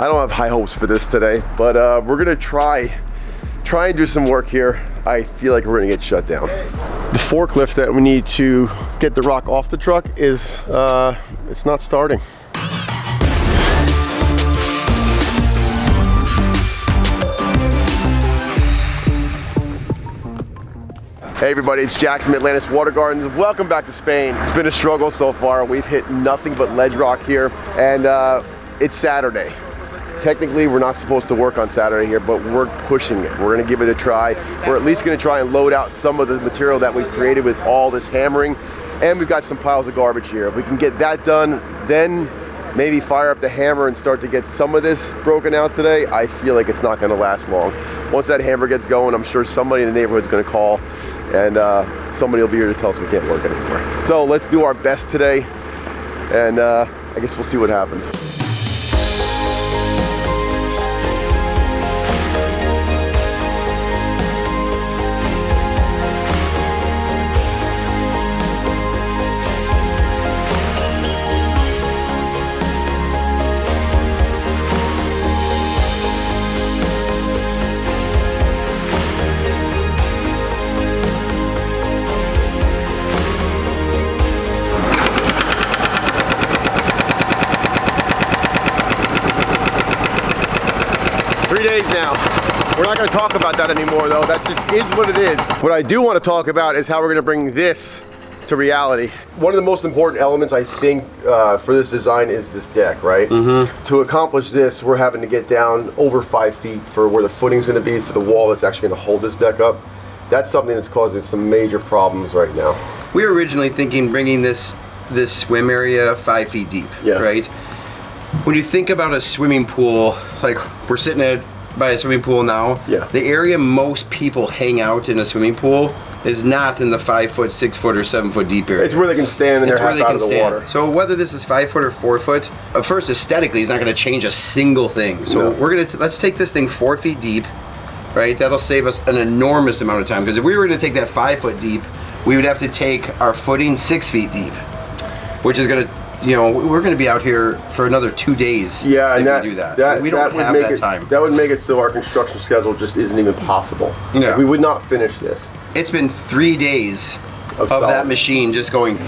I don't have high hopes for this today, but we're gonna try and do some work here. I feel like we're gonna get shut down. The forklift that we need to get the rock off the truck is, it's not starting. Hey everybody, it's Jack from Atlantis Water Gardens. Welcome back to Spain. It's been a struggle so far. We've hit nothing but ledge rock here, and it's Saturday. Technically, we're not supposed to work on Saturday here, but we're pushing it. We're gonna give it a try. We're at least gonna try and load out some of the material that we've created with all this hammering, and we've got some piles of garbage here. If we can get that done, then maybe fire up the hammer and start to get some of this broken out today. I feel like it's not gonna last long. Once that hammer gets going, I'm sure somebody in the neighborhood's gonna call, and somebody will be here to tell us we can't work anymore. So let's do our best today, and I guess we'll see what happens. Now, we're not going to talk about that anymore though. That just is what it is. What I do want to talk about is how we're going to bring this to reality. One of the most important elements I think for this design is this deck, right? To accomplish this, we're having to get down over 5 feet for where the footing's going to be for the wall that's actually going to hold this deck up. That's something that's causing some major problems right now. We were originally thinking bringing this swim area 5 feet deep, right? When you think about a swimming pool, like we're sitting by a swimming pool now, the area most people hang out in a swimming pool is not in the 5 foot, 6 foot, or 7 foot deep area. It's where they can stand and they're half out of the water. So whether this is 5 foot or 4 foot, first aesthetically, it's not going to change a single thing. So let's take this thing 4 feet deep, right? That'll save us an enormous amount of time, because if we were going to take that 5 foot deep, we would have to take our footing 6 feet deep, which is going to, you know, we're going to be out here for another 2 days. Yeah, and we do that. We don't have that time. That would make it so our construction schedule just isn't even possible. Yeah. We would not finish this. It's been 3 days of that machine just going.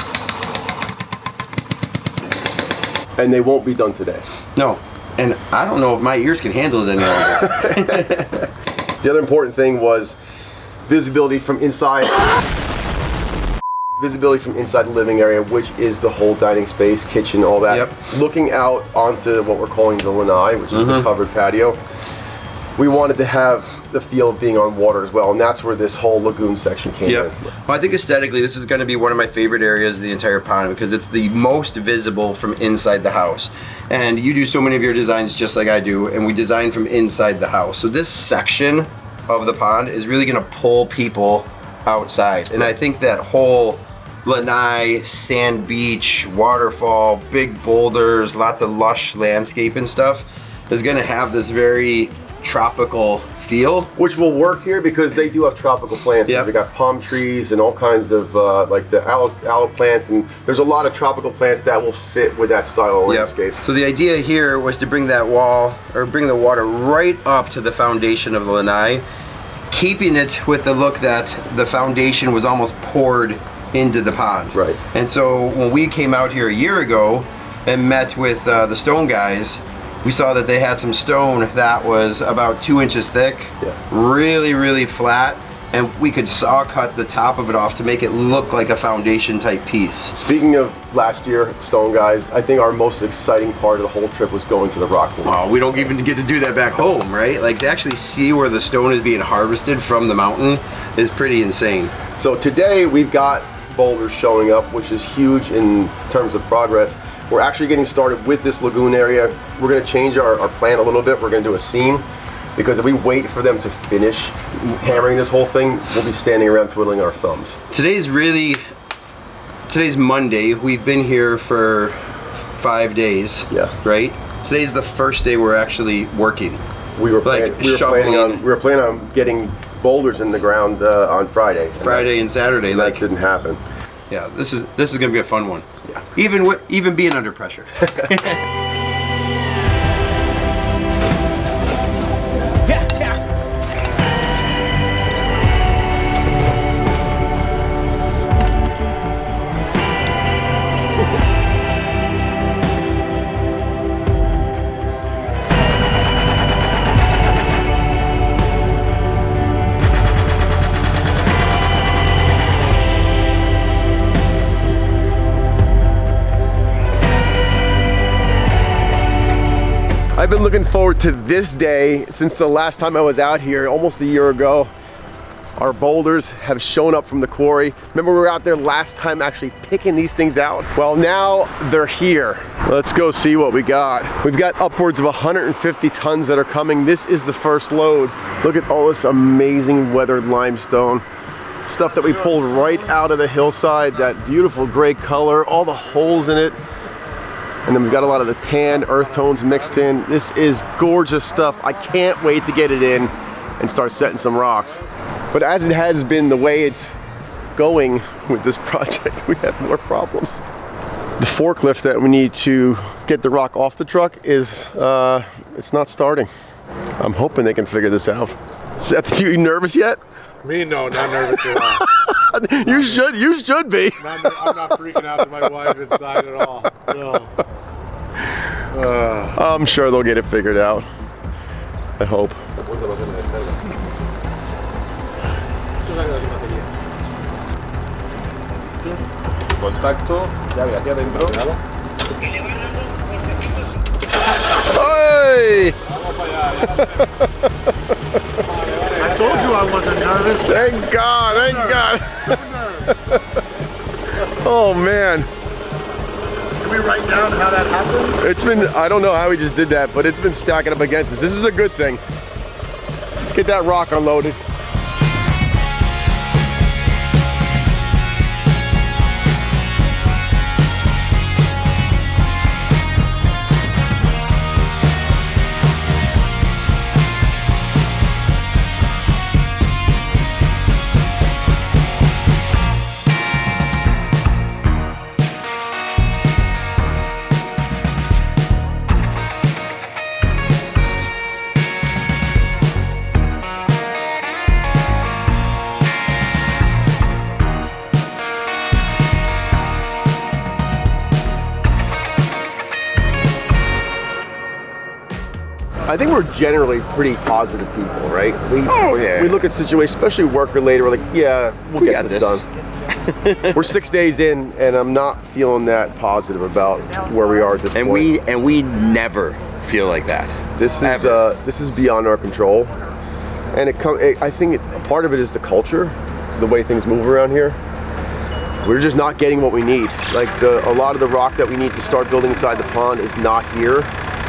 And they won't be done today. No, and I don't know if my ears can handle it any longer. The other important thing was visibility from inside. Visibility from inside the living area, which is the whole dining space, kitchen, all that. Looking out onto what we're calling the lanai, which is the covered patio. We wanted to have the feel of being on water as well, and that's where this whole lagoon section came in. Well, I think aesthetically, this is going to be one of my favorite areas of the entire pond, because it's the most visible from inside the house. And you do so many of your designs just like I do, and we design from inside the house. So this section of the pond is really going to pull people outside, and I think that whole lanai, sand beach, waterfall, big boulders, lots of lush landscape and stuff is going to have this very tropical feel. Which will work here because they do have tropical plants. They got palm trees and all kinds of like the aloe plants, and there's a lot of tropical plants that will fit with that style of landscape. So the idea here was to bring that wall, or bring the water right up to the foundation of the lanai, keeping it with the look that the foundation was almost poured into the pond. Right. And so when we came out here a year ago and met with the stone guys, we saw that they had some stone that was about 2 inches thick, really, really flat, and we could saw cut the top of it off to make it look like a foundation type piece. Speaking of last year, stone guys, I think our most exciting part of the whole trip was going to the rock pool. Wow, we don't even get to do that back home, right? Like, to actually see where the stone is being harvested from the mountain is pretty insane. So today we've got boulders showing up, which is huge in terms of progress. We're actually getting started with this lagoon area. We're going to change our plan a little bit. We're going to do a seam, because if we wait for them to finish hammering this whole thing, we'll be standing around twiddling our thumbs. Today's Monday. We've been here for 5 days. Right? Today's the first day we're actually working. We were planning on getting boulders in the ground on Friday. Friday and Saturday. That didn't happen. Yeah, this is gonna be a fun one. Yeah. Even being under pressure. I've been looking forward to this day since the last time I was out here, almost a year ago. Our boulders have shown up from the quarry. Remember we were out there last time actually picking these things out? Well, now they're here. Let's go see what we got. We've got upwards of 150 tons that are coming. This is the first load. Look at all this amazing weathered limestone. Stuff that we pulled right out of the hillside, that beautiful gray color, all the holes in it. And then we've got a lot of the tan earth tones mixed in. This is gorgeous stuff. I can't wait to get it in and start setting some rocks. But as it has been the way it's going with this project, we have more problems. The forklift that we need to get the rock off the truck is, it's not starting. I'm hoping they can figure this out. Seth, you nervous yet? Me, no, not nervous at all. You should be. I'm not freaking out to my wife inside at all. No. I'm sure they'll get it figured out. I hope. Contacto, llave hacia adentro. Hey! I told you I wasn't nervous. Thank God, thank God. Oh man. Can we write down how that happened? It's been, I don't know how we just did that, but it's been stacking up against us. This is a good thing. Let's get that rock unloaded. I think we're generally pretty positive people, right? We look at situations, especially work-related, we're like, yeah, we'll get this done. We're 6 days in, and I'm not feeling that positive about where we are at this point. And we never feel like that. This is beyond our control, and I think part of it is the culture, the way things move around here. We're just not getting what we need. Like a lot of the rock that we need to start building inside the pond is not here.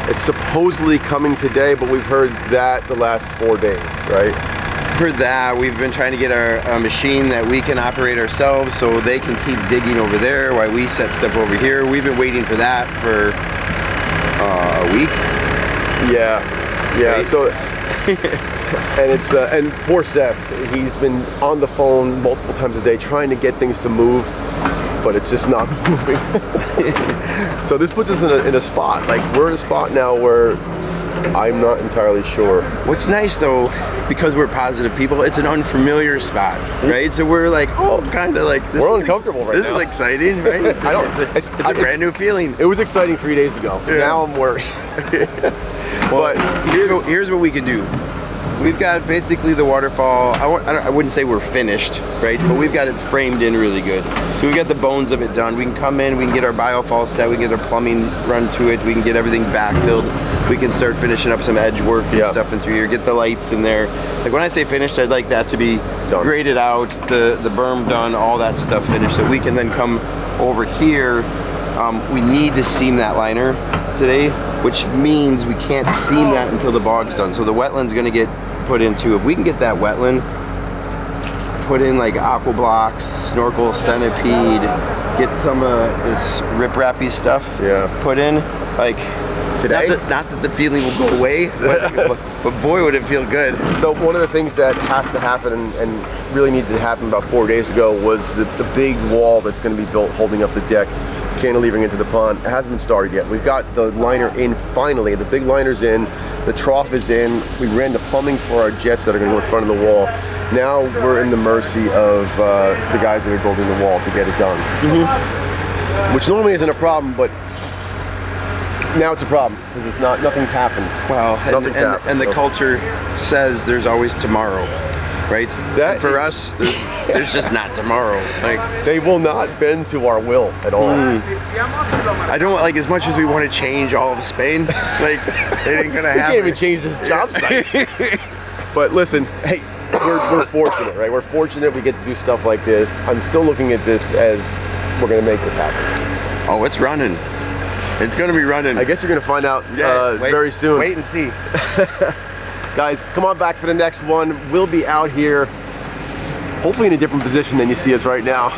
It's supposedly coming today, but we've heard that the last 4 days, right? For that, we've been trying to get a machine that we can operate ourselves so they can keep digging over there while we set stuff over here. We've been waiting for that for a week. Yeah, Right? so, and it's, and poor Seth, he's been on the phone multiple times a day trying to get things to move, but it's just not moving. So this puts us in a spot, like we're in a spot now where I'm not entirely sure. What's nice though, because we're positive people, it's an unfamiliar spot, right? So we're like, oh, kind of like, we're uncomfortable right now. This is exciting, right? It's a brand new feeling. It was exciting 3 days ago. Yeah. Now I'm worried. But here's what we can do. We've got basically the waterfall, I wouldn't say we're finished, right? But we've got it framed in really good. So we've got the bones of it done. We can come in, we can get our biofall set, we can get our plumbing run to it, we can get everything backfilled. We can start finishing up some edge work and stuff in through here, get the lights in there. Like when I say finished, I'd like that to be done, graded out, the berm done, all that stuff finished. So we can then come over here. We need to seam that liner today, which means we can't seam that until the bog's done. So the wetland's gonna get put into, if we can get that wetland put in like aqua blocks, snorkel, centipede, get some of this rip-rappy stuff put in, like today. Not that the feeling will go away, but boy would it feel good. So one of the things that has to happen and really needed to happen about 4 days ago was the big wall that's going to be built holding up the deck, cantilevering into the pond. It hasn't been started yet. We've got the liner in finally. The big liner's in, the trough is in. We ran the plumbing for our jets that are going to go in front of the wall. Now we're in the mercy of the guys that are building the wall to get it done. Which normally isn't a problem, but now it's a problem because it's not. Nothing's happened. Well, and the culture says there's always tomorrow. right? That- For us, there's just not tomorrow. Like, They will not bend to our will at all. I don't like, as much as we want to change all of Spain, like, it ain't gonna We happen. can't even change this job site. But listen, hey, we're fortunate, right? We're fortunate we get to do stuff like this. I'm still looking at this as we're gonna make this happen. Oh, it's running. It's gonna be running. I guess you're gonna find out Wait- very soon. Wait and see. Guys, come on back for the next one. We'll be out here, hopefully in a different position than you see us right now.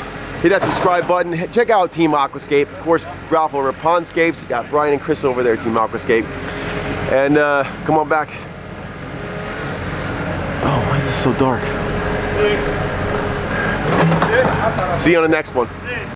Hit that subscribe button. Check out Team Aquascape. Of course, Ralph over at Pondscapes. You got Brian and Chris over there, Team Aquascape. And come on back. Oh, why is this so dark? See you on the next one.